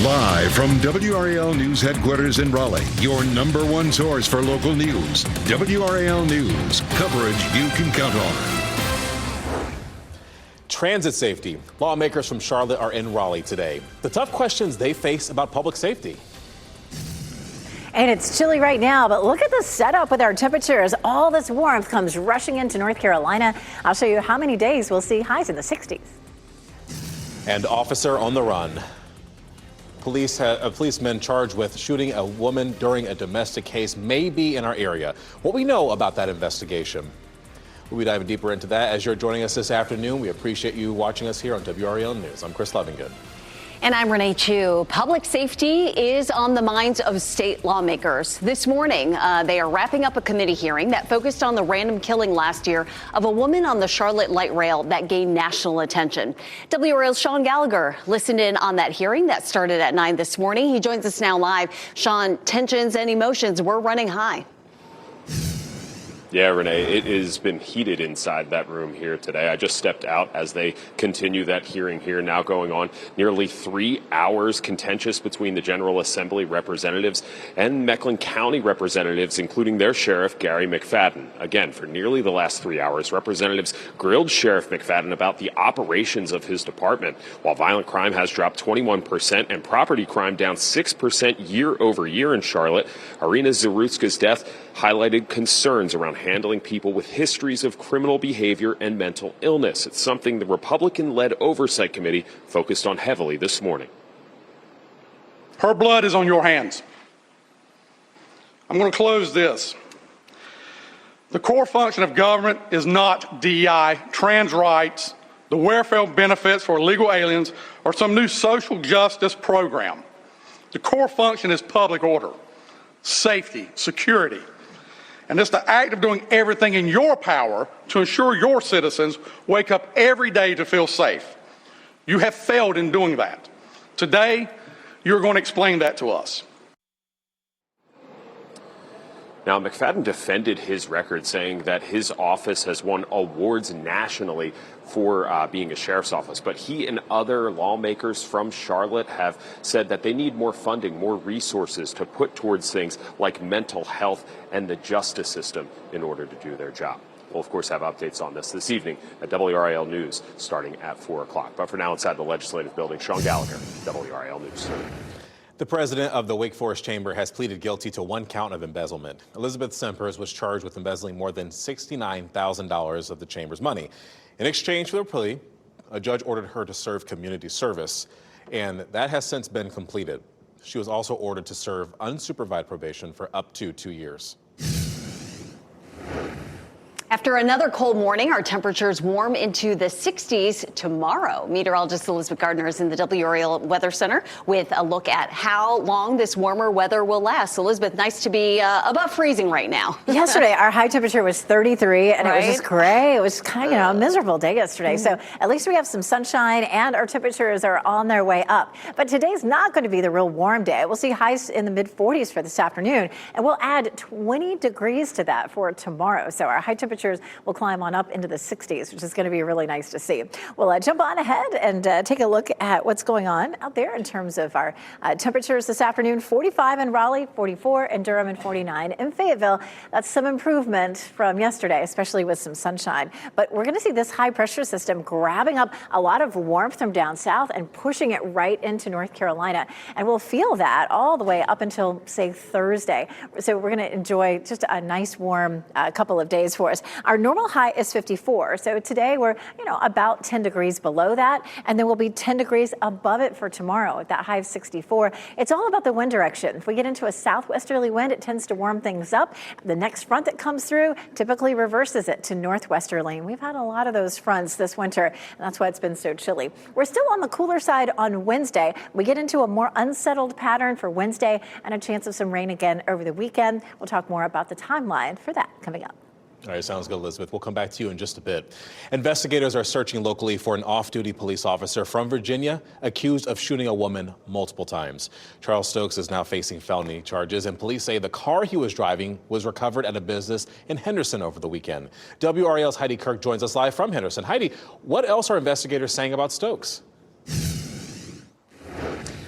Live from WRAL News headquarters in Raleigh, your number one source for local news. WRAL News, coverage you can count on. Transit safety. Lawmakers from Charlotte are in Raleigh today. The tough questions they face about public safety. And it's chilly right now, but look at the setup with our temperatures. All this warmth comes rushing into North Carolina. I'll show you how many days we'll see highs in the 60s. And officer on the run. Policemen charged with shooting a woman during a domestic case may be in our area. What we know about that investigation. We'll be diving deeper into that as you're joining us this afternoon. We appreciate you watching us here on WRAL News. I'm Chris Levingood. And I'm Renee Chu. Public safety is on the minds of state lawmakers. This morning, they are wrapping up a committee hearing that focused on the random killing last year of a woman on the Charlotte light rail that gained national attention. WRAL's Sean Gallagher listened in on that hearing that started at 9 this morning. He joins us now live. Sean, tensions and emotions were running high. Yeah, Renee, it has been heated inside that room here today. I just stepped out as they continue that hearing here, now going on nearly 3 hours, contentious between the General Assembly representatives and Mecklen County representatives, including their sheriff, Gary McFadden. Again, for nearly the last 3 hours, representatives grilled Sheriff McFadden about the operations of his department. While violent crime has dropped 21% and property crime down 6% year over year in Charlotte, Irina Zarutska's death highlighted concerns around handling people with histories of criminal behavior and mental illness. It's something the Republican-led Oversight Committee focused on heavily this morning. Her blood is on your hands. I'm going to close this. The core function of government is not DEI, trans rights, the welfare benefits for illegal aliens, or some new social justice program. The core function is public order, safety, security. And it's the act of doing everything in your power to ensure your citizens wake up every day to feel safe. You have failed in doing that. Today, you're going to explain that to us. Now, McFadden defended his record, saying that his office has won awards nationally for being a sheriff's office. But he and other lawmakers from Charlotte have said that they need more funding, more resources to put towards things like mental health and the justice system in order to do their job. We'll, of course, have updates on this evening at WRAL News starting at 4 o'clock. But for now, inside the legislative building, Sean Gallagher, WRAL News. The president of the Wake Forest Chamber has pleaded guilty to 1 count of embezzlement. Elizabeth Sempers was charged with embezzling more than $69,000 of the chamber's money. In exchange for the plea, a judge ordered her to serve community service, and that has since been completed. She was also ordered to serve unsupervised probation for up to 2 years. After another cold morning, our temperatures warm into the 60s tomorrow. Meteorologist Elizabeth Gardner is in the WRAL Weather Center with a look at how long this warmer weather will last. Elizabeth, nice to be above freezing right now. Yesterday, our high temperature was 33, and It was just gray. It was kind of a miserable day yesterday. So at least we have some sunshine, and our temperatures are on their way up. But today's not going to be the real warm day. We'll see highs in the mid-40s for this afternoon, and we'll add 20 degrees to that for tomorrow. So our high temperatures will climb on up into the 60s, which is going to be really nice to see. We'll jump on ahead and take a look at what's going on out there in terms of our temperatures this afternoon. 45 in Raleigh, 44 in Durham, and 49 in Fayetteville. That's some improvement from yesterday, especially with some sunshine. But we're going to see this high pressure system grabbing up a lot of warmth from down south and pushing it right into North Carolina. And we'll feel that all the way up until, say, Thursday. So we're going to enjoy just a nice warm couple of days for us. Our normal high is 54. So today we're, about 10 degrees below that. And then we'll be 10 degrees above it for tomorrow at that high of 64. It's all about the wind direction. If we get into a southwesterly wind, it tends to warm things up. The next front that comes through typically reverses it to northwesterly. And we've had a lot of those fronts this winter. And that's why it's been so chilly. We're still on the cooler side on Wednesday. We get into a more unsettled pattern for Wednesday and a chance of some rain again over the weekend. We'll talk more about the timeline for that coming up. All right, sounds good, Elizabeth. We'll come back to you in just a bit. Investigators are searching locally for an off-duty police officer from Virginia accused of shooting a woman multiple times. Charles Stokes is now facing felony charges, and police say the car he was driving was recovered at a business in Henderson over the weekend. WRAL's Heidi Kirk joins us live from Henderson. Heidi, what else are investigators saying about Stokes?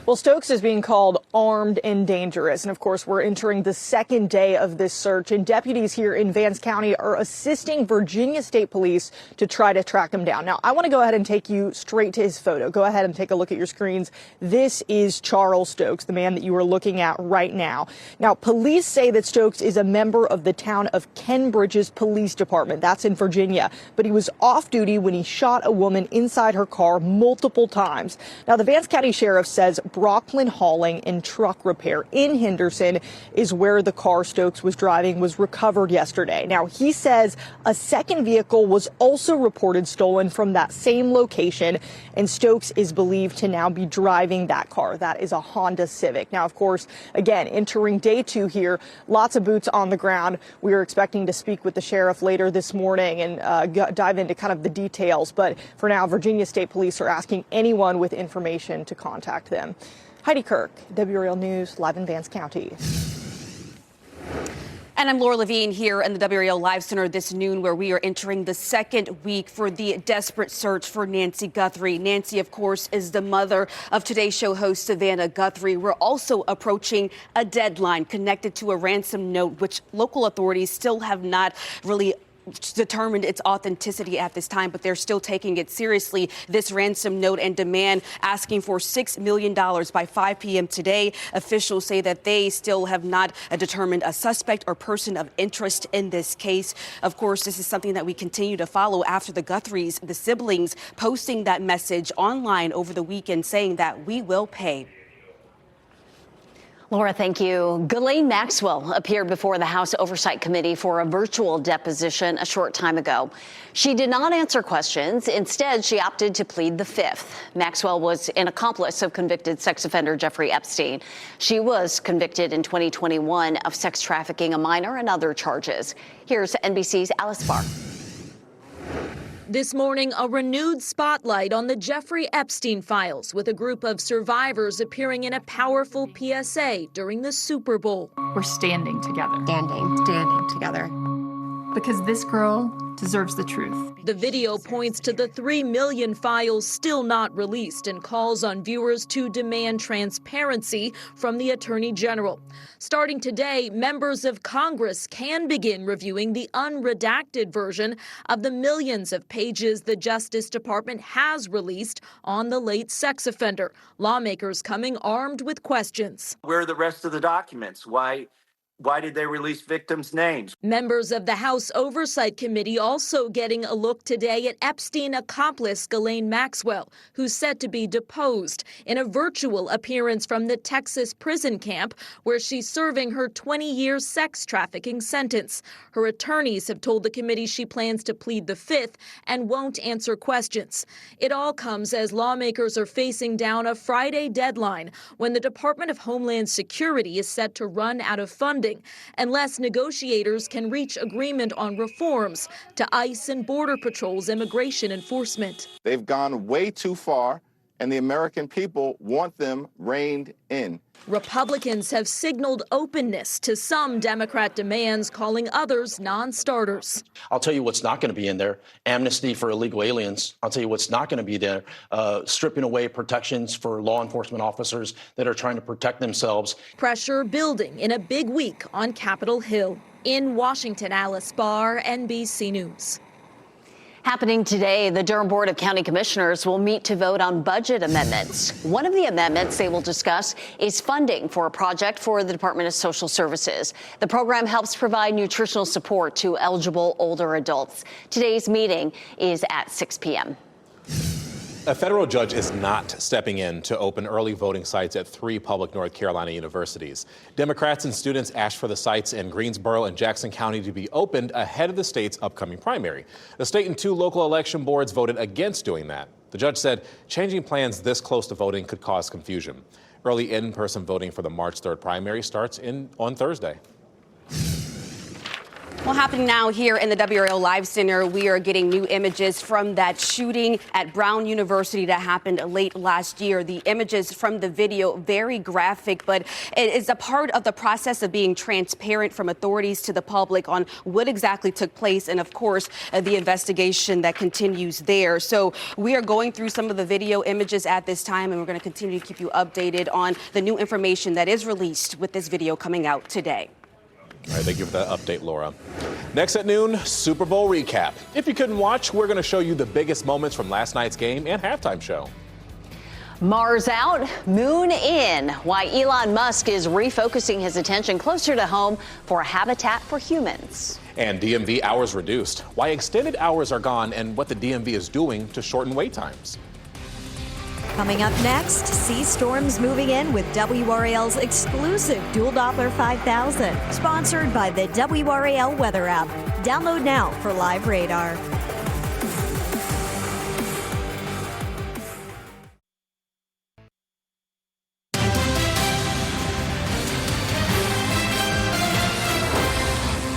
Well, Stokes is being called armed and dangerous. And of course, we're entering the second day of this search, and deputies here in Vance County are assisting Virginia State Police to try to track him down. Now, I want to go ahead and take you straight to his photo. Go ahead and take a look at your screens. This is Charles Stokes, the man that you are looking at right now. Now, police say that Stokes is a member of the town of Kenbridge's police department. That's in Virginia. But he was off duty when he shot a woman inside her car multiple times. Now, the Vance County Sheriff says Brockland Hauling and Truck Repair in Henderson is where the car Stokes was driving was recovered yesterday. Now, he says a second vehicle was also reported stolen from that same location, and Stokes is believed to now be driving that car. That is a Honda Civic. Now, of course, again, entering day 2 here, lots of boots on the ground. We are expecting to speak with the sheriff later this morning and dive into kind of the details. But for now, Virginia State Police are asking anyone with information to contact them. Heidi Kirk, WRAL News, live in Vance County. And I'm Laura Levine here in the WRAL Live Center this noon, where we are entering the second week for the desperate search for Nancy Guthrie. Nancy, of course, is the mother of Today's Show host Savannah Guthrie. We're also approaching a deadline connected to a ransom note, which local authorities still have not really determined its authenticity at this time, but they're still taking it seriously. This ransom note and demand asking for $6 million by 5 p.m. today. Officials say that they still have not determined a suspect or person of interest in this case. Of course, this is something that we continue to follow after the Guthries, the siblings, posting that message online over the weekend saying that we will pay. Laura, thank you. Ghislaine Maxwell appeared before the House Oversight Committee for a virtual deposition a short time ago. She did not answer questions. Instead, she opted to plead the Fifth. Maxwell was an accomplice of convicted sex offender Jeffrey Epstein. She was convicted in 2021 of sex trafficking a minor and other charges. Here's NBC's Alice Barr. This morning, a renewed spotlight on the Jeffrey Epstein files, with a group of survivors appearing in a powerful PSA during the Super Bowl. We're standing together. Standing together. Because this girl deserves the truth. The video points to the 3 million files still not released and calls on viewers to demand transparency from the Attorney General. Starting today, members of Congress can begin reviewing the unredacted version of the millions of pages the Justice Department has released on the late sex offender. Lawmakers coming armed with questions. Where are the rest of the documents? Why did they release victims' names? Members of the House Oversight Committee also getting a look today at Epstein accomplice Ghislaine Maxwell, who's set to be deposed in a virtual appearance from the Texas prison camp where she's serving her 20-year sex trafficking sentence. Her attorneys have told the committee she plans to plead the Fifth and won't answer questions. It all comes as lawmakers are facing down a Friday deadline when the Department of Homeland Security is set to run out of funding, unless negotiators can reach agreement on reforms to ICE and Border Patrol's immigration enforcement. They've gone way too far, and the American people want them reined in. Republicans have signaled openness to some Democrat demands, calling others non-starters. I'll tell you what's not going to be in there: amnesty for illegal aliens. I'll tell you what's not going to be there: stripping away protections for law enforcement officers that are trying to protect themselves. Pressure building in a big week on Capitol Hill. In Washington, Alice Barr, NBC News. Happening today, the Durham Board of County Commissioners will meet to vote on budget amendments. One of the amendments they will discuss is funding for a project for the Department of Social Services. The program helps provide nutritional support to eligible older adults. Today's meeting is at 6 p.m. A federal judge is not stepping in to open early voting sites at 3 public North Carolina universities. Democrats and students asked for the sites in Greensboro and Jackson County to be opened ahead of the state's upcoming primary. The state and 2 local election boards voted against doing that. The judge said changing plans this close to voting could cause confusion. Early in-person voting for the March 3rd primary starts on Thursday. Well, happening now here in the WRAL Live Center, we are getting new images from that shooting at Brown University that happened late last year. The images from the video, very graphic, but it is a part of the process of being transparent from authorities to the public on what exactly took place and, of course, the investigation that continues there. So we are going through some of the video images at this time, and we're going to continue to keep you updated on the new information that is released with this video coming out today. All right, thank you for that update, Laura. Next at noon, Super Bowl recap. If you couldn't watch, we're going to show you the biggest moments from last night's game and halftime show. Mars out, moon in. Why Elon Musk is refocusing his attention closer to home for a habitat for humans. And DMV hours reduced. Why extended hours are gone and what the DMV is doing to shorten wait times. Coming up next, sea storms moving in with WRAL's exclusive Dual Doppler 5000, sponsored by the WRAL Weather app. Download now for live radar.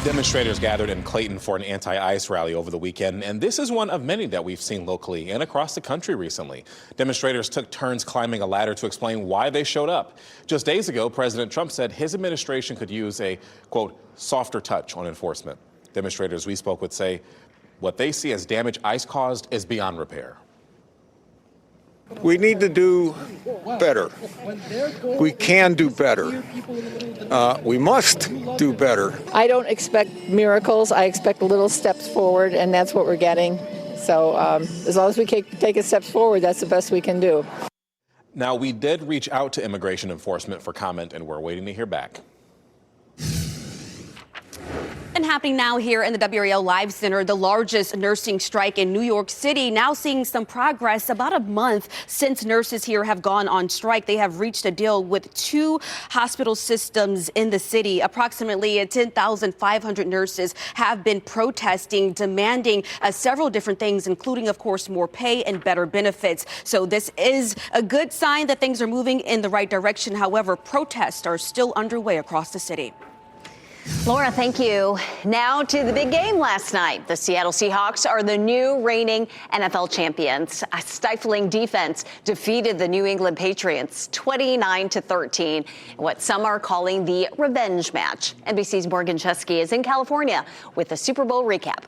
Demonstrators gathered in Clayton for an anti-ICE rally over the weekend, and this is one of many that we've seen locally and across the country recently. Demonstrators took turns climbing a ladder to explain why they showed up. Just days ago, President Trump said his administration could use a, quote, softer touch on enforcement. Demonstrators we spoke with say what they see as damage ICE caused is beyond repair. We need to do better. We can do better. We must do better. I don't expect miracles. I expect little steps forward, and that's what we're getting. So as long as we take a step forward, that's the best we can do. Now, we did reach out to immigration enforcement for comment, and we're waiting to hear back. And happening now here in the WRAL Live Center, the largest nursing strike in New York City, now seeing some progress. About a month since nurses here have gone on strike, they have reached a deal with 2 hospital systems in the city. Approximately 10,500 nurses have been protesting, demanding several different things, including, of course, more pay and better benefits. So this is a good sign that things are moving in the right direction. However, protests are still underway across the city. Laura, thank you. Now to the big game last night. The Seattle Seahawks are the new reigning NFL champions. A stifling defense defeated the New England Patriots 29-13, what some are calling the revenge match. NBC's Morgan Chesky is in California with the Super Bowl recap.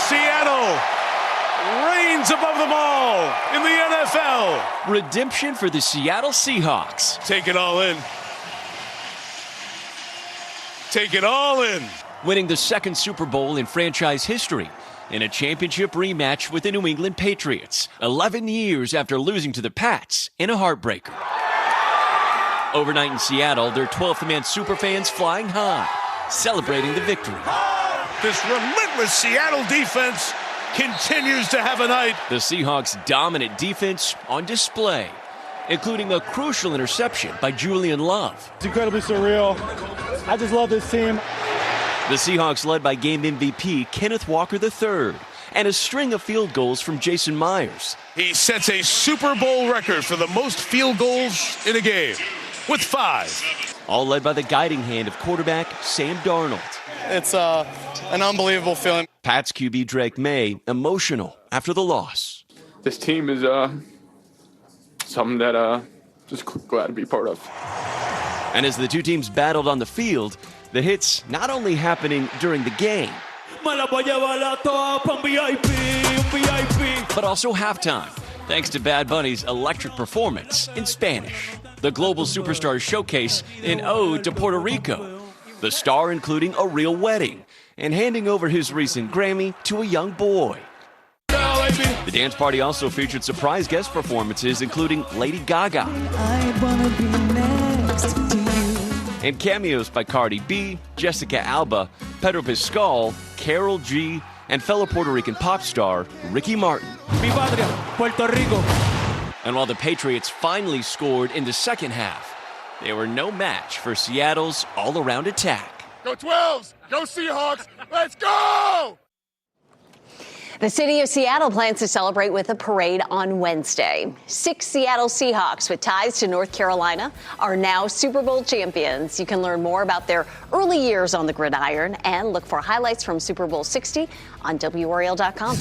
Seattle reigns above them all in the NFL. Redemption for the Seattle Seahawks. Take it all in. Take it all in. Winning the second Super Bowl in franchise history in a championship rematch with the New England Patriots, 11 years after losing to the Pats in a heartbreaker. Overnight in Seattle, their 12th man superfans flying high, celebrating the victory. This relentless Seattle defense continues to have a night. The Seahawks' dominant defense on display, including a crucial interception by Julian Love. It's incredibly surreal. I just love this team. The Seahawks led by game MVP Kenneth Walker III and a string of field goals from Jason Myers. He sets a Super Bowl record for the most field goals in a game with 5. All led by the guiding hand of quarterback Sam Darnold. It's an unbelievable feeling. Pats QB Drake May emotional after the loss. This team is something that just glad to be part of. And as the two teams battled on the field, the hits not only happening during the game, but also halftime, thanks to Bad Bunny's electric performance in Spanish. The global superstars showcase an ode to Puerto Rico, the star including a real wedding and handing over his recent Grammy to a young boy. The dance party also featured surprise guest performances, including Lady Gaga. I wanna be next to you. And cameos by Cardi B, Jessica Alba, Pedro Pascal, Karol G, and fellow Puerto Rican pop star Ricky Martin. Mi patria, Puerto Rico. And while the Patriots finally scored in the second half, they were no match for Seattle's all-around attack. Go 12s! Go Seahawks! Let's go! The city of Seattle plans to celebrate with a parade on Wednesday. 6 Seattle Seahawks with ties to North Carolina are now Super Bowl champions. You can learn more about their early years on the gridiron and look for highlights from Super Bowl 60 on WRAL.com.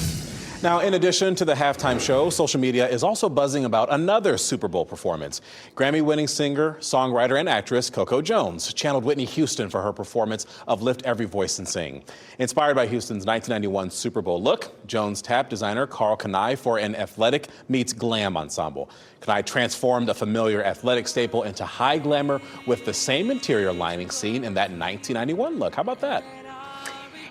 Now, in addition to the halftime show, social media is also buzzing about another Super Bowl performance. Grammy-winning singer, songwriter, and actress Coco Jones channeled Whitney Houston for her performance of Lift Every Voice and Sing. Inspired by Houston's 1991 Super Bowl look, Jones tapped designer Carl Kanai for an athletic meets glam ensemble. Kanai transformed a familiar athletic staple into high glamour with the same interior lining seen in that 1991 look. How about that?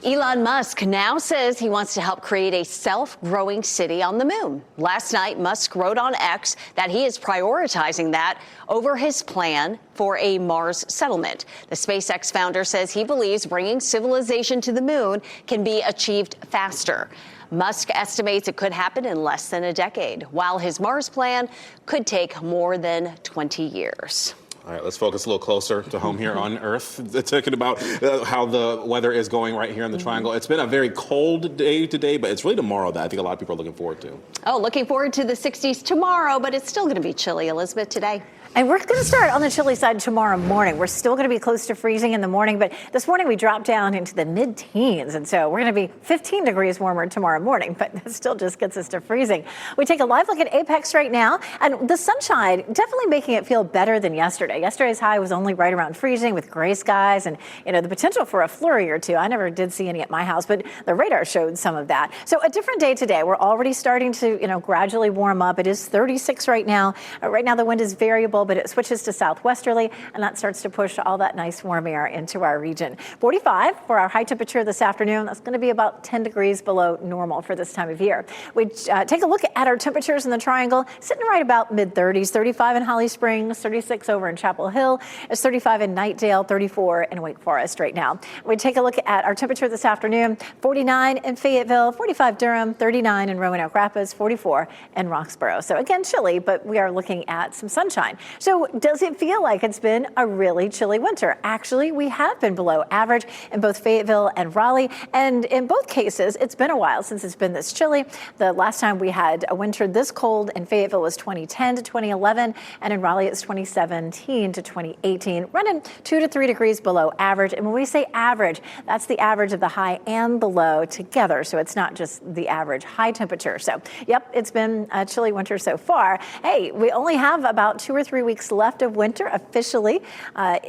Elon Musk now says he wants to help create a self-growing city on the moon. Last night, Musk wrote on X that he is prioritizing that over his plan for a Mars settlement. The SpaceX founder says he believes bringing civilization to the moon can be achieved faster. Musk estimates it could happen in less than a decade, while his Mars plan could take more than 20 years. All right, let's focus a little closer to home here on Earth. Talking about how the weather is going right here in the Triangle. It's been a very cold day today, but it's really tomorrow that I think a lot of people are looking forward to. Oh, looking forward to the 60s tomorrow, but it's still going to be chilly, Elizabeth, today. And we're going to start on the chilly side tomorrow morning. We're still going to be close to freezing in the morning, but this morning we dropped down into the mid-teens. And so we're going to be 15 degrees warmer tomorrow morning, but that still just gets us to freezing. We take a live look at Apex right now, and the sunshine definitely making it feel better than yesterday. Yesterday's high was only right around freezing with gray skies and, the potential for a flurry or two. I never did see any at my house, but the radar showed some of that. So a different day today. We're already starting to, gradually warm up. It is 36 right now. Right now the wind is variable, but it switches to southwesterly, and that starts to push all that nice warm air into our region. 45 for our high temperature this afternoon. That's going to be about 10 degrees below normal for this time of year. We take a look at our temperatures in the Triangle, sitting right about mid-30s, 35 in Holly Springs, 36 over in Chapel Hill. It's 35 in Knightdale, 34 in Wake Forest right now. We take a look at our temperature this afternoon, 49 in Fayetteville, 45 Durham, 39 in Roanoke Rapids, 44 in Roxborough. So again, chilly, but we are looking at some sunshine. So does it feel like it's been a really chilly winter? Actually, we have been below average in both Fayetteville and Raleigh. And in both cases, it's been a while since it's been this chilly. The last time we had a winter this cold in Fayetteville was 2010 to 2011. And in Raleigh, it's 2017 to 2018, running 2 to 3 degrees below average. And when we say average, that's the average of the high and the low together. So it's not just the average high temperature. So, yep, it's been a chilly winter so far. Hey, we only have about 2 or 3 weeks left of winter officially,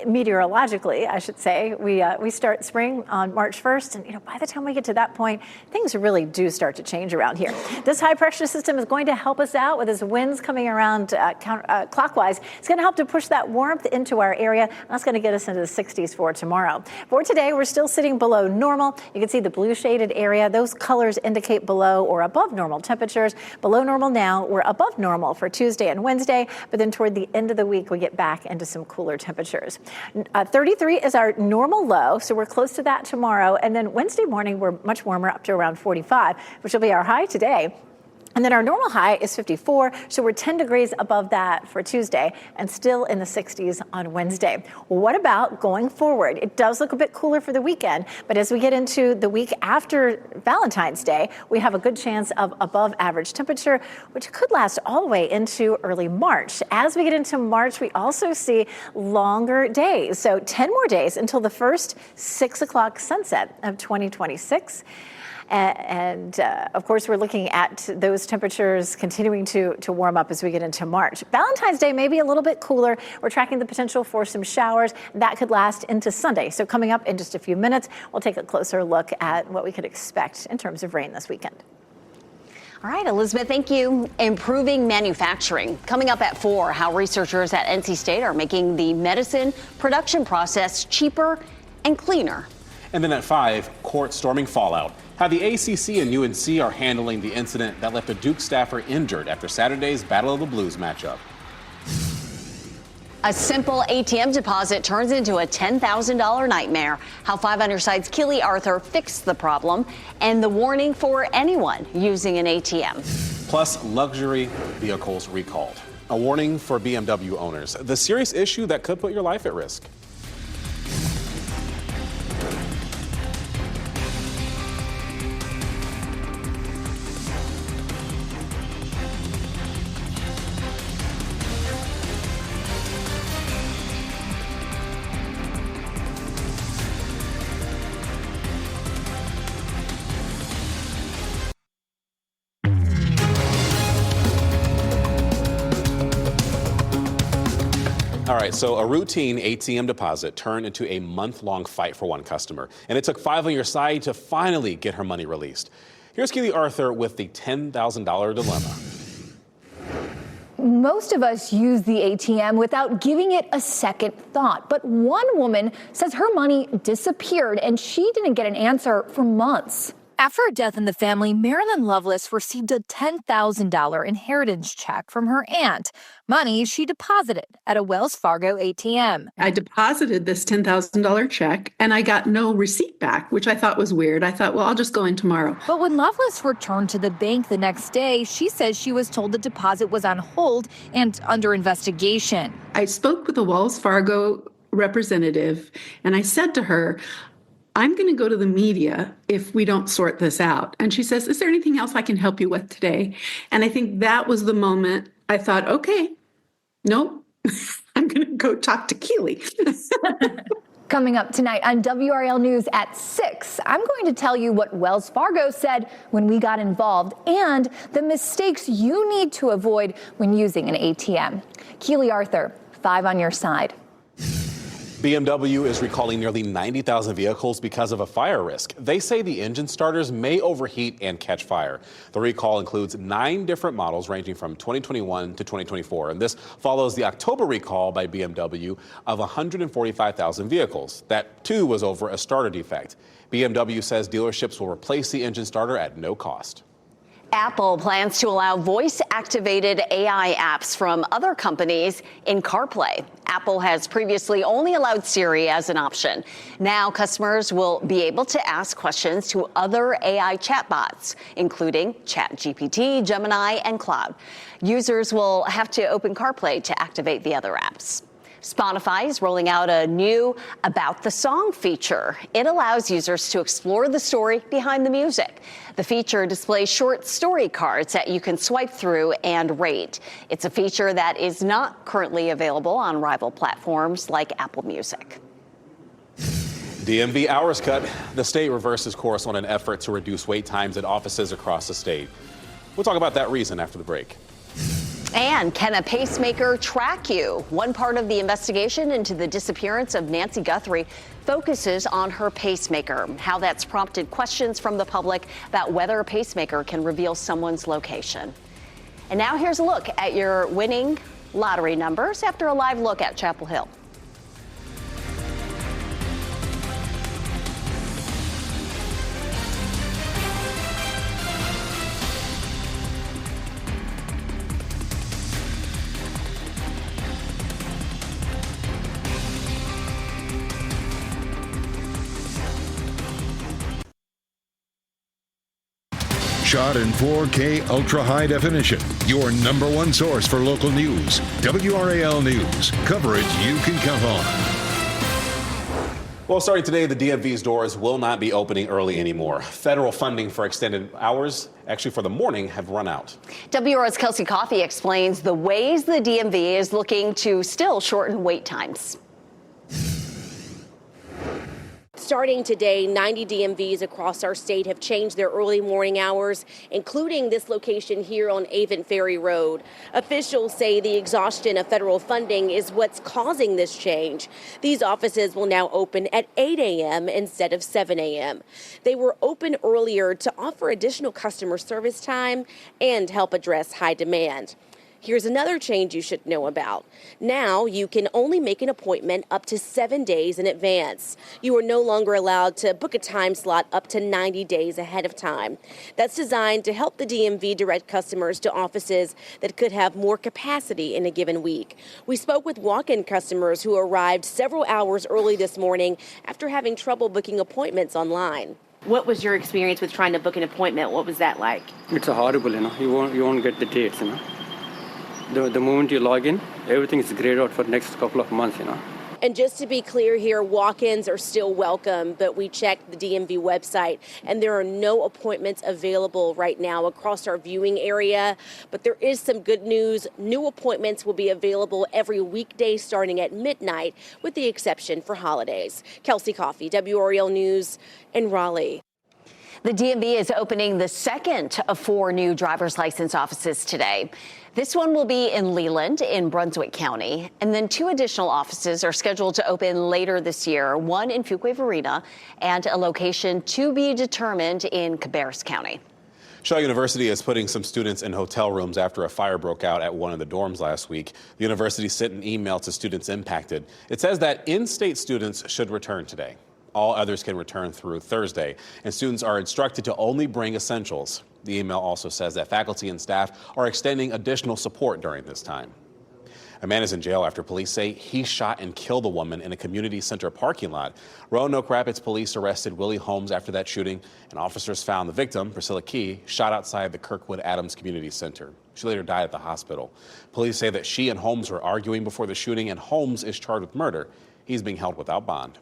meteorologically, I should say. We start spring on March 1st, and by the time we get to that point, things really do start to change around here. This high pressure system is going to help us out with its winds coming around clockwise. It's going to help to push that warmth into our area. And that's going to get us into the 60s for tomorrow. For today, we're still sitting below normal. You can see the blue shaded area. Those colors indicate below or above normal temperatures. Below normal now, we're above normal for Tuesday and Wednesday, but then toward the end of the week, we get back into some cooler temperatures. 33 is our normal low, so we're close to that tomorrow. And then Wednesday morning, we're much warmer, up to around 45, which will be our high today. And then our normal high is 54, so we're 10 degrees above that for Tuesday and still in the 60s on Wednesday. What about going forward? It does look a bit cooler for the weekend, but as we get into the week after Valentine's Day, we have a good chance of above average temperature, which could last all the way into early March. As we get into March, we also see longer days, so 10 more days until the first 6 o'clock sunset of 2026. And of course, we're looking at those temperatures continuing to warm up as we get into March. Valentine's Day may be a little bit cooler. We're tracking the potential for some showers. That could last into Sunday. So coming up in just a few minutes, we'll take a closer look at what we could expect in terms of rain this weekend. All right, Elizabeth, thank you. Improving manufacturing. Coming up at 4, how researchers at NC State are making the medicine production process cheaper and cleaner. And then at 5, court storming fallout. How the ACC and UNC are handling the incident that left a Duke staffer injured after Saturday's Battle of the Blues matchup. A simple ATM deposit turns into a $10,000 nightmare. How 5 Under Side's Keely Arthur fixed the problem, and the warning for anyone using an ATM. Plus, luxury vehicles recalled. A warning for BMW owners. The serious issue that could put your life at risk. All right, so a routine ATM deposit turned into a month-long fight for one customer, and it took 5 on your side to finally get her money released. Here's Keely Arthur with the $10,000 dilemma. Most of us use the ATM without giving it a second thought. But one woman says her money disappeared and she didn't get an answer for months. After a death in the family, Marilyn Lovelace received a $10,000 inheritance check from her aunt, money she deposited at a Wells Fargo ATM. I deposited this $10,000 check and I got no receipt back, which I thought was weird. I thought, well, I'll just go in tomorrow. But when Lovelace returned to the bank the next day, she says she was told the deposit was on hold and under investigation. I spoke with a Wells Fargo representative and I said to her, I'm going to go to the media if we don't sort this out. And she says, is there anything else I can help you with today? And I think that was the moment I thought, okay, nope, I'm going to go talk to Keely. Coming up tonight on WRAL News at 6, I'm going to tell you what Wells Fargo said when we got involved and the mistakes you need to avoid when using an ATM. Keely Arthur, 5 on your side. BMW is recalling nearly 90,000 vehicles because of a fire risk. They say the engine starters may overheat and catch fire. The recall includes 9 different models ranging from 2021 to 2024. And this follows the October recall by BMW of 145,000 vehicles. That, too, was over a starter defect. BMW says dealerships will replace the engine starter at no cost. Apple plans to allow voice-activated AI apps from other companies in CarPlay. Apple has previously only allowed Siri as an option. Now customers will be able to ask questions to other AI chatbots, including ChatGPT, Gemini, and Cloud. Users will have to open CarPlay to activate the other apps. Spotify is rolling out a new About the Song feature. It allows users to explore the story behind the music. The feature displays short story cards that you can swipe through and rate. It's a feature that is not currently available on rival platforms like Apple Music. DMV hours cut. The state reverses course on an effort to reduce wait times at offices across the state. We'll talk about that reason after the break. And can a pacemaker track you? One part of the investigation into the disappearance of Nancy Guthrie focuses on her pacemaker, how that's prompted questions from the public about whether a pacemaker can reveal someone's location. And now here's a look at your winning lottery numbers after a live look at Chapel Hill. Shot in 4K ultra high definition. Your number one source for local news. WRAL News. Coverage you can count on. Well, starting today, the DMV's doors will not be opening early anymore. Federal funding for extended hours, actually for the morning, have run out. WRAL's Kelsey Coffey explains the ways the DMV is looking to still shorten wait times. Starting today, 90 DMVs across our state have changed their early morning hours, including this location here on Avon Ferry Road. Officials say the exhaustion of federal funding is what's causing this change. These offices will now open at 8 a.m. instead of 7 a.m. They were open earlier to offer additional customer service time and help address high demand. Here's another change you should know about. Now you can only make an appointment up to 7 days in advance. You are no longer allowed to book a time slot up to 90 days ahead of time. That's designed to help the DMV direct customers to offices that could have more capacity in a given week. We spoke with walk-in customers who arrived several hours early this morning after having trouble booking appointments online. What was your experience with trying to book an appointment? What was that like? It's horrible, you won't get the dates, The moment you log in, everything is grayed out for the next couple of months, And just to be clear here, walk-ins are still welcome, but we checked the DMV website and there are no appointments available right now across our viewing area. But there is some good news. New appointments will be available every weekday starting at midnight, with the exception for holidays. Kelsey Coffey, WRAL News in Raleigh. The DMV is opening the second of 4 new driver's license offices today. This one will be in Leland in Brunswick County, and then 2 additional offices are scheduled to open later this year, one in Fuquay-Varina and a location to be determined in Cabarrus County. Shaw University is putting some students in hotel rooms after a fire broke out at one of the dorms last week. The university sent an email to students impacted. It says that in-state students should return today. All others can return through Thursday, and students are instructed to only bring essentials. The email also says that faculty and staff are extending additional support during this time. A man is in jail after police say he shot and killed a woman in a community center parking lot. Roanoke Rapids police arrested Willie Holmes after that shooting, and officers found the victim, Priscilla Key, shot outside the Kirkwood Adams Community Center. She later died at the hospital. Police say that she and Holmes were arguing before the shooting, and Holmes is charged with murder. He's being held without bond.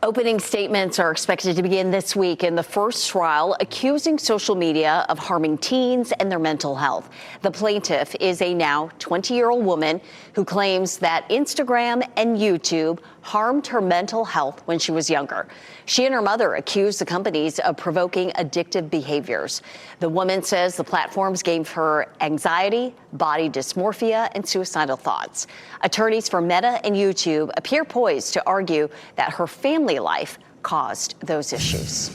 Opening statements are expected to begin this week in the first trial accusing social media of harming teens and their mental health. The plaintiff is a now 20-year-old woman who claims that Instagram and YouTube harmed her mental health when she was younger. She and her mother accused the companies of provoking addictive behaviors. The woman says the platforms gave her anxiety, body dysmorphia, and suicidal thoughts. Attorneys for Meta and YouTube appear poised to argue that her family life caused those issues.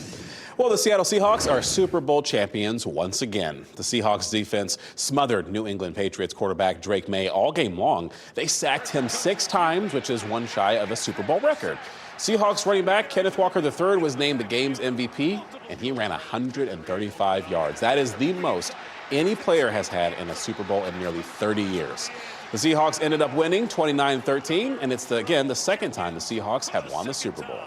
Well, the Seattle Seahawks are Super Bowl champions once again. The Seahawks defense smothered New England Patriots quarterback Drake May all game long. They sacked him 6 times, which is one shy of a Super Bowl record. Seahawks running back Kenneth Walker III was named the game's MVP, and he ran 135 yards. That is the most any player has had in a Super Bowl in nearly 30 years. The Seahawks ended up winning 29-13, and it's, again, the second time the Seahawks have won the Super Bowl.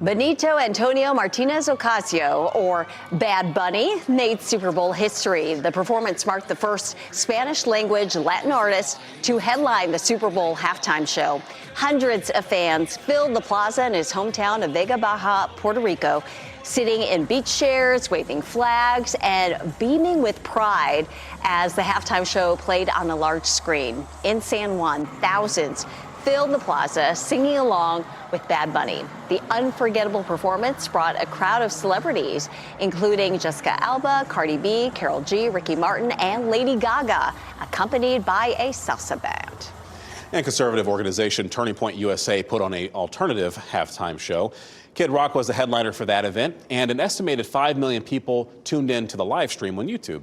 Benito Antonio Martinez Ocasio, or Bad Bunny, made Super Bowl history. The performance marked the first Spanish-language Latin artist to headline the Super Bowl halftime show. Hundreds of fans filled the plaza in his hometown of Vega Baja, Puerto Rico, sitting in beach chairs, waving flags, and beaming with pride as the halftime show played on a large screen. In San Juan, thousands filled the plaza singing along with Bad Bunny. The unforgettable performance brought a crowd of celebrities, including Jessica Alba, Cardi B, Karol G, Ricky Martin, and Lady Gaga, accompanied by a salsa band. And conservative organization Turning Point USA put on an alternative halftime show. Kid Rock was the headliner for that event, and an estimated 5 million people tuned in to the live stream on YouTube.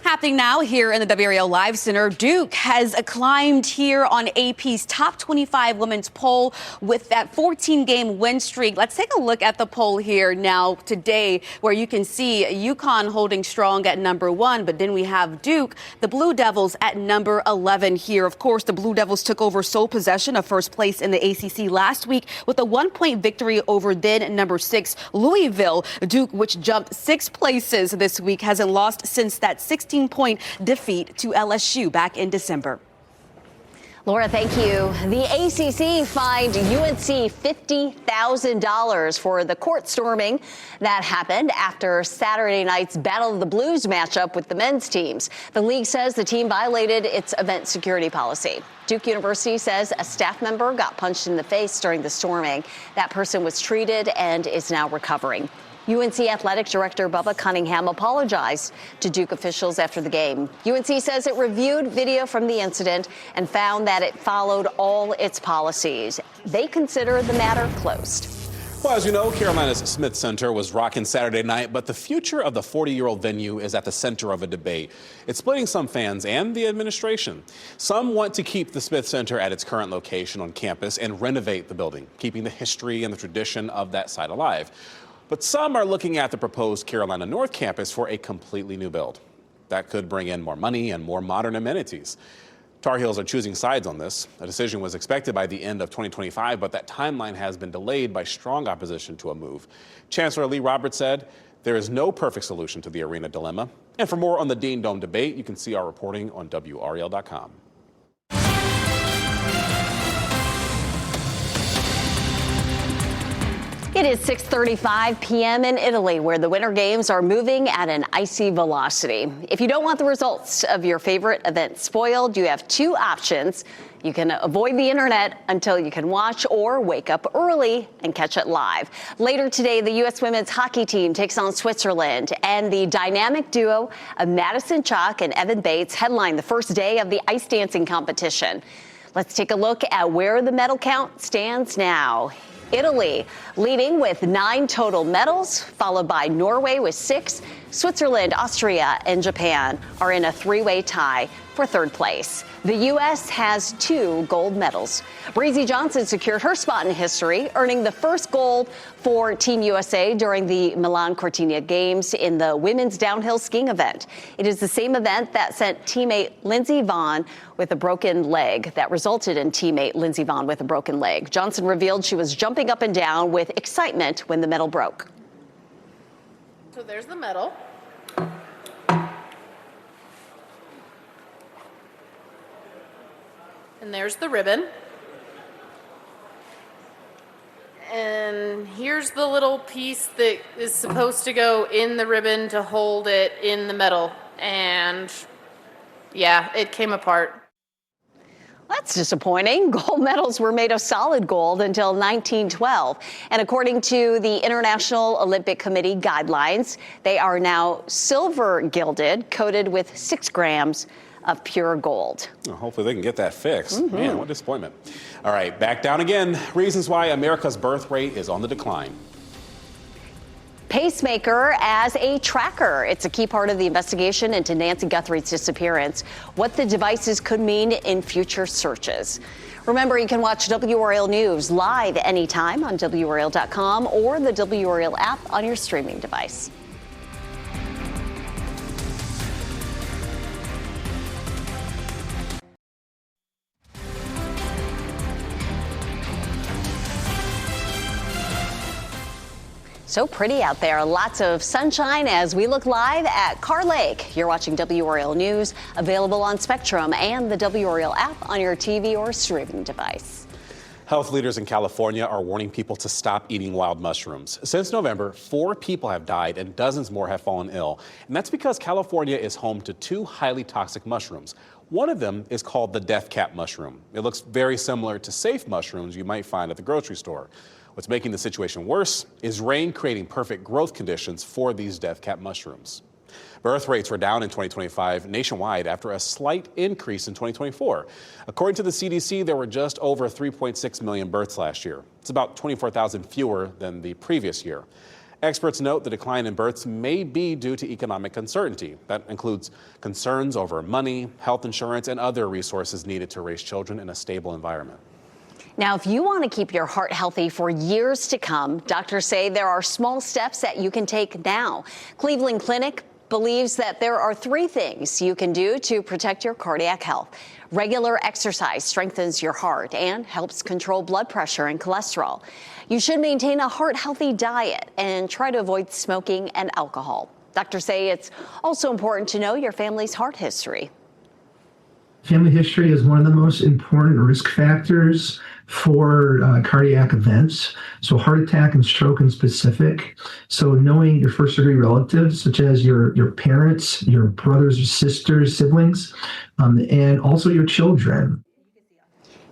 Happening now here in the WRAL Live Center, Duke has climbed here on AP's top 25 women's poll with that 14-game win streak. Let's take a look at the poll here now today, where you can see UConn holding strong at number 1, but then we have Duke, the Blue Devils, at number 11 here. Of course, the Blue Devils took over sole possession of first place in the ACC last week with a 1-point victory over then number 6 Louisville. Duke, which jumped 6 places this week, hasn't lost since that 16-point defeat to LSU back in December. Laura, thank you. The ACC fined UNC $50,000 for the court storming that happened after Saturday night's Battle of the Blues matchup with the men's teams. The league says the team violated its event security policy. Duke University says a staff member got punched in the face during the storming. That person was treated and is now recovering. UNC Athletic Director Bubba Cunningham apologized to Duke officials after the game. UNC says it reviewed video from the incident and found that it followed all its policies. They consider the matter closed. Well, as you know, Carolina's Smith Center was rocking Saturday night, but the future of the 40-year-old venue is at the center of a debate. It's splitting some fans and the administration. Some want to keep the Smith Center at its current location on campus and renovate the building, keeping the history and the tradition of that site alive. But some are looking at the proposed Carolina North campus for a completely new build. That could bring in more money and more modern amenities. Tar Heels are choosing sides on this. A decision was expected by the end of 2025, but that timeline has been delayed by strong opposition to a move. Chancellor Lee Roberts said there is no perfect solution to the arena dilemma. And for more on the Dean Dome debate, you can see our reporting on WRAL.com. It is 6:35 p.m. in Italy, where the Winter Games are moving at an icy velocity. If you don't want the results of your favorite event spoiled, you have two options. You can avoid the internet until you can watch, or wake up early and catch it live. Later today, the U.S. women's hockey team takes on Switzerland, and the dynamic duo of Madison Chock and Evan Bates headline the first day of the ice dancing competition. Let's take a look at where the medal count stands now. Italy leading with 9 total medals, followed by Norway with 6. Switzerland, Austria, and Japan are in a 3-way tie for 3rd place. The U.S. has 2 gold medals. Breezy Johnson secured her spot in history, earning the first gold for Team USA during the Milan Cortina Games in the women's downhill skiing event. It is the same event that sent teammate Lindsey Vonn with a broken leg, that resulted in teammate Lindsey Vonn with a broken leg. Johnson revealed she was jumping up and down with excitement when the medal broke. So there's the medal. And there's the ribbon. And here's the little piece that is supposed to go in the ribbon to hold it in the medal. And yeah, it came apart. That's disappointing. Gold medals were made of solid gold until 1912. And according to the International Olympic Committee guidelines, they are now silver gilded, coated with 6 grams of pure gold. Well, hopefully they can get that fixed. Man, what disappointment. All right, back down again. Reasons why America's birth rate is on the decline. Pacemaker as a tracker. It's a key part of the investigation into Nancy Guthrie's disappearance. What the devices could mean in future searches. Remember, you can watch WRAL News live anytime on WRAL.com or the WRAL app on your streaming device. So pretty out there. Lots of sunshine as we look live at Carr Lake. You're watching WRAL News, available on Spectrum and the WRAL app on your TV or streaming device. Health leaders in California are warning people to stop eating wild mushrooms. Since November, 4 people have died and dozens more have fallen ill. And that's because California is home to 2 highly toxic mushrooms. One of them is called the death cap mushroom. It looks very similar to safe mushrooms you might find at the grocery store. What's making the situation worse is rain creating perfect growth conditions for these death cap mushrooms. Birth rates were down in 2025 nationwide after a slight increase in 2024. According to the CDC, there were just over 3.6 million births last year. It's about 24,000 fewer than the previous year. Experts note the decline in births may be due to economic uncertainty. That includes concerns over money, health insurance, and other resources needed to raise children in a stable environment. Now, if you want to keep your heart healthy for years to come, doctors say there are small steps that you can take now. Cleveland Clinic believes that there are 3 things you can do to protect your cardiac health. Regular exercise strengthens your heart and helps control blood pressure and cholesterol. You should maintain a heart-healthy diet and try to avoid smoking and alcohol. Doctors say it's also important to know your family's heart history. Family history is one of the most important risk factors for cardiac events, so heart attack and stroke in specific. So knowing your first degree relatives, such as your parents, your brothers or sisters, siblings, and also your children.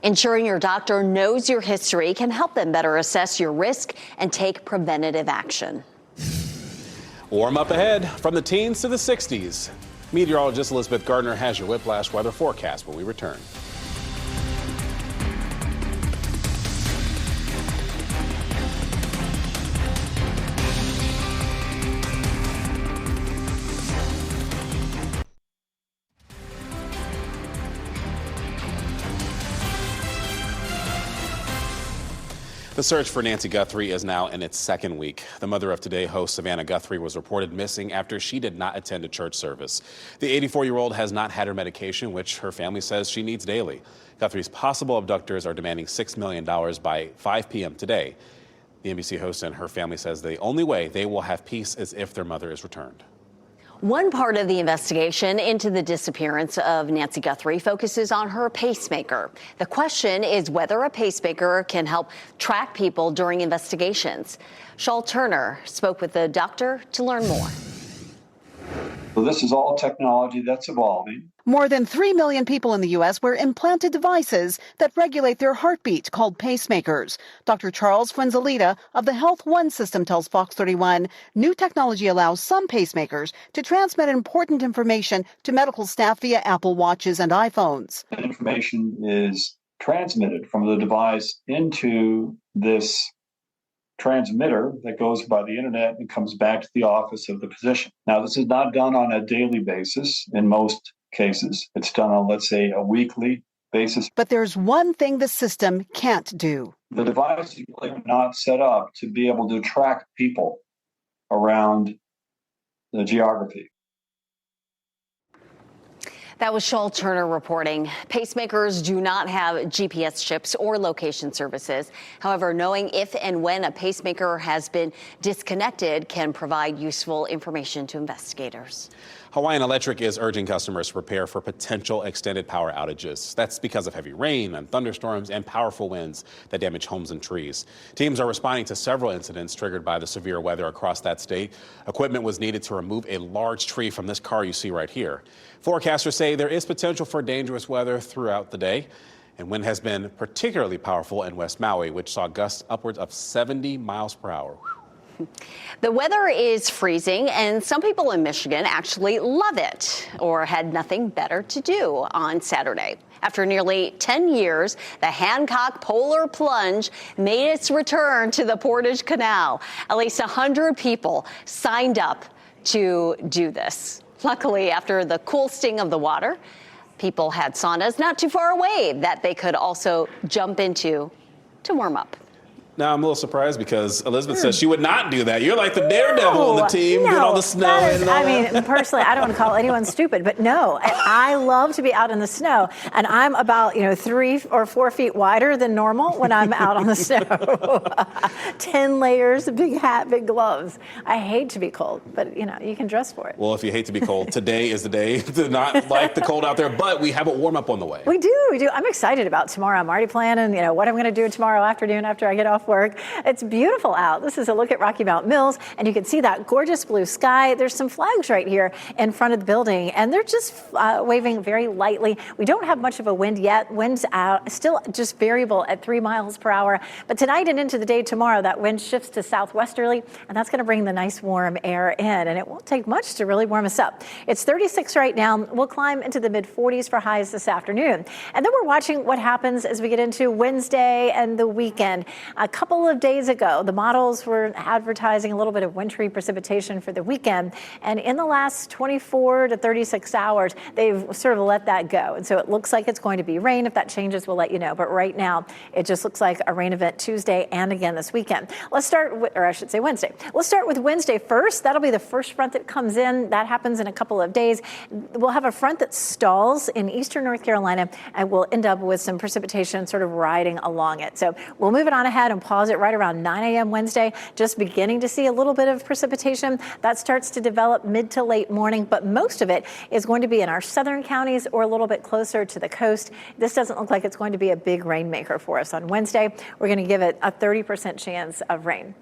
Ensuring your doctor knows your history can help them better assess your risk and take preventative action. Warm up ahead from the teens to the 60s. Meteorologist Elizabeth Gardner has your Whiplash weather forecast when we return. The search for Nancy Guthrie is now in its 2nd week. The mother of Today host Savannah Guthrie was reported missing after she did not attend a church service. The 84-year-old has not had her medication, which her family says she needs daily. Guthrie's possible abductors are demanding $6 million by 5 p.m. today. The NBC host and her family says the only way they will have peace is if their mother is returned. One part of the investigation into the disappearance of Nancy Guthrie focuses on her pacemaker. The question is whether a pacemaker can help track people during investigations. Shaul Turner spoke with the doctor to learn more. So this is all technology that's evolving. More than 3 million people in the U.S. wear implanted devices that regulate their heartbeat, called pacemakers. Dr. Charles Fuenzalida of the Health One system tells Fox 31 new technology allows some pacemakers to transmit important information to medical staff via Apple Watches and iPhones. The information is transmitted from the device into this transmitter that goes by the internet and comes back to the office of the physician. Now, this is not done on a daily basis in most cases. It's done on, let's say, a weekly basis. But there's one thing the system can't do. The device is really not set up to be able to track people around the geography. That was Shaul Turner reporting. Pacemakers do not have GPS chips or location services. However, knowing if and when a pacemaker has been disconnected can provide useful information to investigators. Hawaiian Electric is urging customers to prepare for potential extended power outages. That's because of heavy rain and thunderstorms and powerful winds that damage homes and trees. Teams are responding to several incidents triggered by the severe weather across that state. Equipment was needed to remove a large tree from this car you see right here. Forecasters say there is potential for dangerous weather throughout the day. And wind has been particularly powerful in West Maui, which saw gusts upwards of 70 miles per hour. The weather is freezing, and some people in Michigan actually love it or had nothing better to do on Saturday. After nearly 10 years, the Hancock Polar Plunge made its return to the Portage Canal. At least 100 people signed up to do this. Luckily, after the cool sting of the water, people had saunas not too far away that they could also jump into to warm up. Now, I'm a little surprised because Elizabeth says she would not do that. You're like the daredevil on the team, get all the snow and all that. I mean, personally, I don't want to call anyone stupid, but no, I love to be out in the snow, and I'm about 3 or 4 feet wider than normal when I'm out on the snow. 10 layers, a big hat, big gloves. I hate to be cold, but you can dress for it. Well, if you hate to be cold, today is the day to not like the cold out there, but we have a warm up on the way. We do. I'm excited about tomorrow. I'm already planning, what I'm going to do tomorrow afternoon after I get off work. It's beautiful out. This is a look at Rocky Mount Mills, and you can see that gorgeous blue sky. There's some flags right here in front of the building, and they're just waving very lightly. We don't have much of a wind yet. Wind's out, still just variable at 3 miles per hour. But tonight and into the day tomorrow, that wind shifts to southwesterly, and that's going to bring the nice warm air in, and it won't take much to really warm us up. It's 36 right now. We'll climb into the mid-40s for highs this afternoon. And then we're watching what happens as we get into Wednesday and the weekend. A couple of days ago, the models were advertising a little bit of wintry precipitation for the weekend. And in the last 24 to 36 hours, they've sort of let that go. And so it looks like it's going to be rain. If that changes, we'll let you know. But right now, it just looks like a rain event Tuesday and again this weekend. Let's start with, or I should say Wednesday. Let's start with Wednesday first. That'll be the first front that comes in. That happens in a couple of days. We'll have a front that stalls in eastern North Carolina, and we'll end up with some precipitation sort of riding along it. So we'll move it on ahead and pause it right around 9 a.m. Wednesday, just beginning to see a little bit of precipitation. That starts to develop mid to late morning, but most of it is going to be in our southern counties or a little bit closer to the coast. This doesn't look like it's going to be a big rainmaker for us on Wednesday. We're going to give it a 30% chance of rain.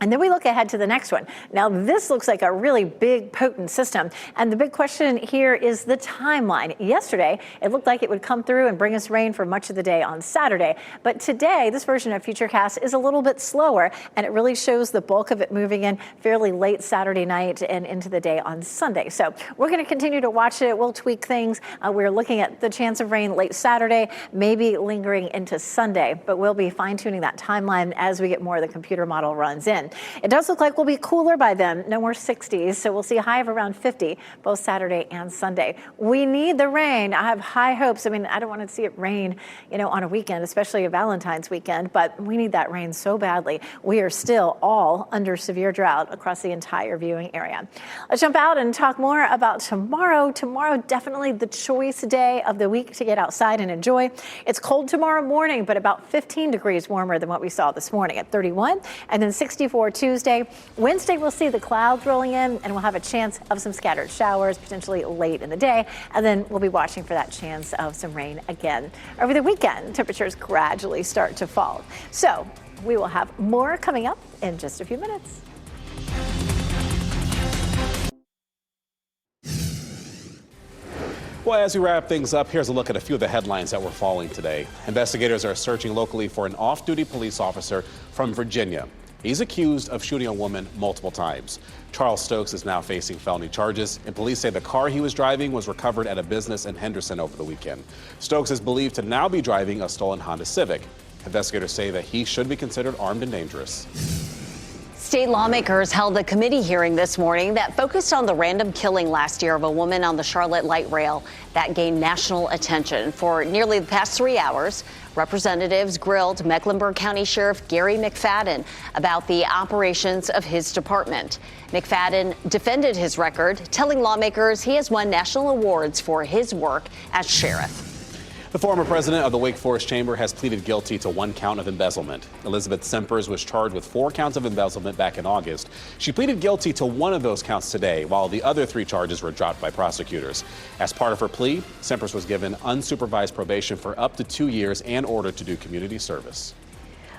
And then we look ahead to the next one. Now, this looks like a really big, potent system. And the big question here is the timeline. Yesterday, it looked like it would come through and bring us rain for much of the day on Saturday. But today, this version of Futurecast is a little bit slower, and it really shows the bulk of it moving in fairly late Saturday night and into the day on Sunday. So we're going to continue to watch it. We'll tweak things. We're looking at the chance of rain late Saturday, maybe lingering into Sunday. But we'll be fine-tuning that timeline as we get more of the computer model runs in. It does look like we'll be cooler by then, no more 60s, so we'll see a high of around 50 both Saturday and Sunday. We need the rain. I have high hopes. I mean, I don't want to see it rain, on a weekend, especially a Valentine's weekend, but we need that rain so badly. We are still all under severe drought across the entire viewing area. Let's jump out and talk more about tomorrow. Tomorrow, definitely the choice day of the week to get outside and enjoy. It's cold tomorrow morning, but about 15 degrees warmer than what we saw this morning at 31, and then 64 for Tuesday. Wednesday, we'll see the clouds rolling in, and we'll have a chance of some scattered showers, potentially late in the day. And then we'll be watching for that chance of some rain again. Over the weekend, temperatures gradually start to fall. So we will have more coming up in just a few minutes. Well, as we wrap things up, here's a look at a few of the headlines that were falling today. Investigators are searching locally for an off-duty police officer from Virginia. He's accused of shooting a woman multiple times. Charles Stokes is now facing felony charges, and police say the car he was driving was recovered at a business in Henderson over the weekend. Stokes is believed to now be driving a stolen Honda Civic. Investigators say that he should be considered armed and dangerous. State lawmakers held a committee hearing this morning that focused on the random killing last year of a woman on the Charlotte light rail that gained national attention. For nearly the past 3 hours, representatives grilled Mecklenburg County Sheriff Gary McFadden about the operations of his department. McFadden defended his record, telling lawmakers he has won national awards for his work as sheriff. The former president of the Wake Forest Chamber has pleaded guilty to 1 count of embezzlement. Elizabeth Sempers was charged with 4 counts of embezzlement back in August. She pleaded guilty to 1 of those counts today, while the other 3 charges were dropped by prosecutors. As part of her plea, Sempers was given unsupervised probation for up to 2 years and ordered to do community service.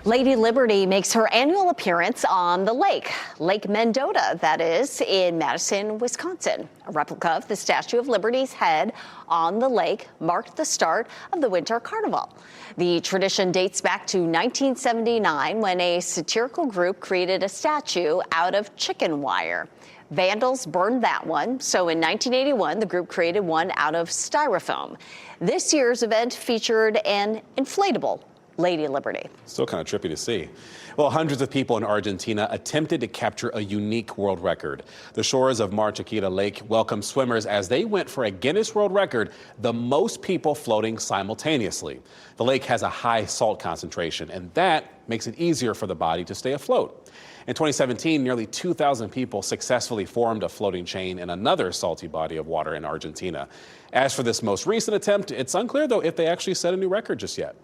Lady Liberty makes her annual appearance on the lake, Lake Mendota, that is, in Madison, Wisconsin. A replica of the Statue of Liberty's head on the lake marked the start of the Winter Carnival. The tradition dates back to 1979 when a satirical group created a statue out of chicken wire. Vandals burned that one, so in 1981, the group created one out of styrofoam. This year's event featured an inflatable Lady Liberty. Still kind of trippy to see. Well, hundreds of people in Argentina attempted to capture a unique world record. The shores of Mar Chiquita Lake welcomed swimmers as they went for a Guinness World Record, the most people floating simultaneously. The lake has a high salt concentration, and that makes it easier for the body to stay afloat. In 2017, nearly 2,000 people successfully formed a floating chain in another salty body of water in Argentina. As for this most recent attempt, it's unclear, though, if they actually set a new record just yet.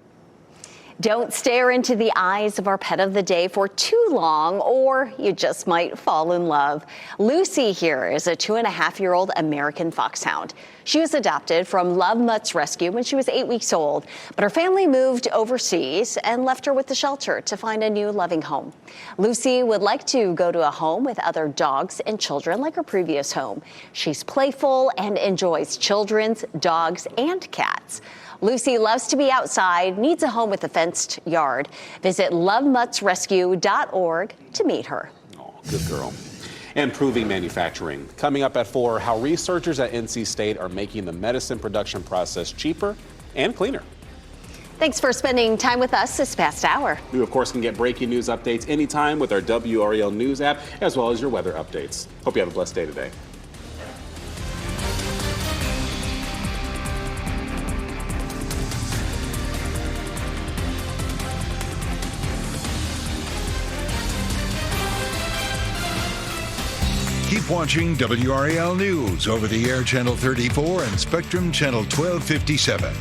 Don't stare into the eyes of our pet of the day for too long, or you just might fall in love. Lucy here is a 2.5-year-old American foxhound. She was adopted from Love Mutt's Rescue when she was 8 weeks old, but her family moved overseas and left her with the shelter to find a new loving home. Lucy would like to go to a home with other dogs and children like her previous home. She's playful and enjoys children's, dogs, and cats. Lucy loves to be outside, needs a home with a fenced yard. Visit lovemuttsrescue.org to meet her. Oh, good girl. Improving manufacturing. Coming up at 4, how researchers at NC State are making the medicine production process cheaper and cleaner. Thanks for spending time with us this past hour. You, of course, can get breaking news updates anytime with our WRAL News app, as well as your weather updates. Hope you have a blessed day today. Keep watching WRAL News over the air Channel 34 and Spectrum Channel 1257.